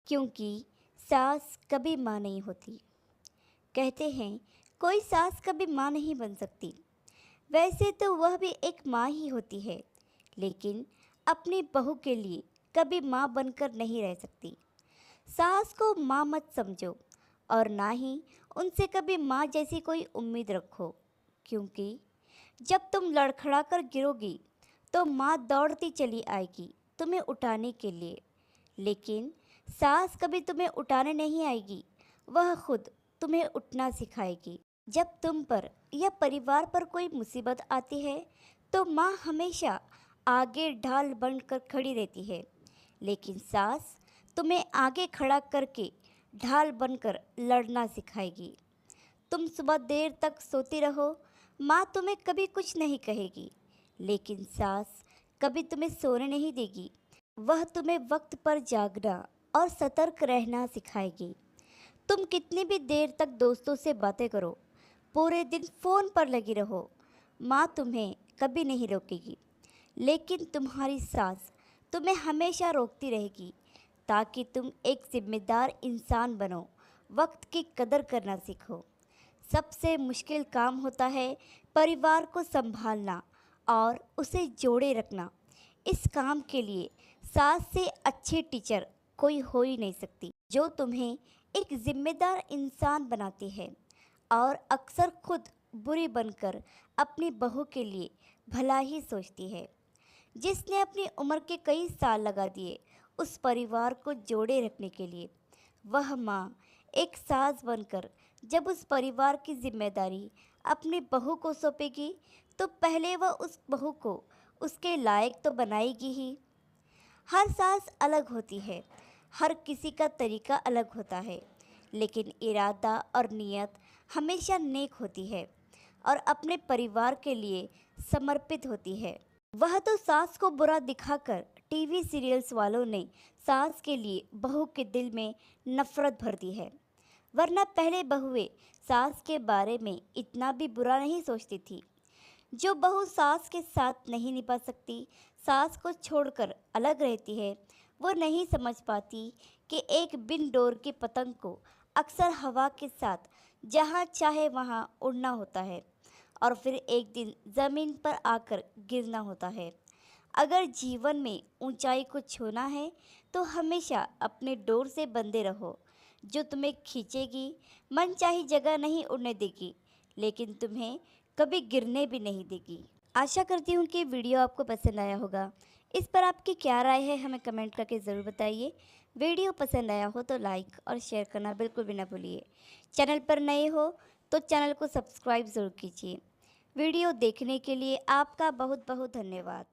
क्योंकि सास कभी माँ नहीं होती। कहते हैं कोई सास कभी माँ नहीं बन सकती। वैसे तो वह भी एक माँ ही होती है, लेकिन अपनी बहू के लिए कभी माँ बनकर नहीं रह सकती। सास को माँ मत समझो और ना ही उनसे कभी माँ जैसी कोई उम्मीद रखो, क्योंकि जब तुम लड़खड़ा कर गिरोगी तो माँ दौड़ती चली आएगी तुम्हें उठाने के लिए। लेकिन सास कभी तुम्हें उठाने नहीं आएगी, वह खुद तुम्हें उठना सिखाएगी। जब तुम पर या परिवार पर कोई मुसीबत आती है तो माँ हमेशा आगे ढाल बनकर खड़ी रहती है, लेकिन सास तुम्हें आगे खड़ा करके ढाल बनकर लड़ना सिखाएगी। तुम सुबह देर तक सोती रहो, माँ तुम्हें कभी कुछ नहीं कहेगी, लेकिन सास कभी तुम्हें सोने नहीं देगी। वह तुम्हें वक्त पर जागना और सतर्क रहना सिखाएगी। तुम कितनी भी देर तक दोस्तों से बातें करो, पूरे दिन फ़ोन पर लगी रहो, माँ तुम्हें कभी नहीं रोकेगी, लेकिन तुम्हारी सास तुम्हें हमेशा रोकती रहेगी ताकि तुम एक जिम्मेदार इंसान बनो, वक्त की कदर करना सीखो। सबसे मुश्किल काम होता है परिवार को संभालना और उसे जोड़े रखना। इस काम के लिए सास से अच्छी टीचर कोई हो ही नहीं सकती, जो तुम्हें एक जिम्मेदार इंसान बनाती है और अक्सर खुद बुरी बनकर अपनी बहू के लिए भला ही सोचती है। जिसने अपनी उम्र के कई साल लगा दिए उस परिवार को जोड़े रखने के लिए, वह माँ एक सास बनकर जब उस परिवार की जिम्मेदारी अपनी बहू को सौंपेगी तो पहले वह उस बहू को उसके लायक तो बनाएगी ही। हर सास अलग होती है, हर किसी का तरीका अलग होता है, लेकिन इरादा और नीयत हमेशा नेक होती है और अपने परिवार के लिए समर्पित होती है। वह तो सास को बुरा दिखाकर टीवी सीरियल्स वालों ने सास के लिए बहू के दिल में नफरत भर दी है, वरना पहले बहुएं सास के बारे में इतना भी बुरा नहीं सोचती थी। जो बहू सास के साथ नहीं निभा सकती, सास को छोड़कर अलग रहती है, वो नहीं समझ पाती कि एक बिन डोर की पतंग को अक्सर हवा के साथ जहाँ चाहे वहाँ उड़ना होता है और फिर एक दिन ज़मीन पर आकर गिरना होता है। अगर जीवन में ऊंचाई को छूना है तो हमेशा अपने डोर से बंधे रहो, जो तुम्हें खींचेगी, मनचाही जगह नहीं उड़ने देगी, लेकिन तुम्हें कभी गिरने भी नहीं देगी। आशा करती हूँ कि वीडियो आपको पसंद आया होगा। इस पर आपकी क्या राय है हमें कमेंट करके ज़रूर बताइए। वीडियो पसंद आया हो तो लाइक और शेयर करना बिल्कुल भी ना भूलिए। चैनल पर नए हो तो चैनल को सब्सक्राइब ज़रूर कीजिए। वीडियो देखने के लिए आपका बहुत बहुत धन्यवाद।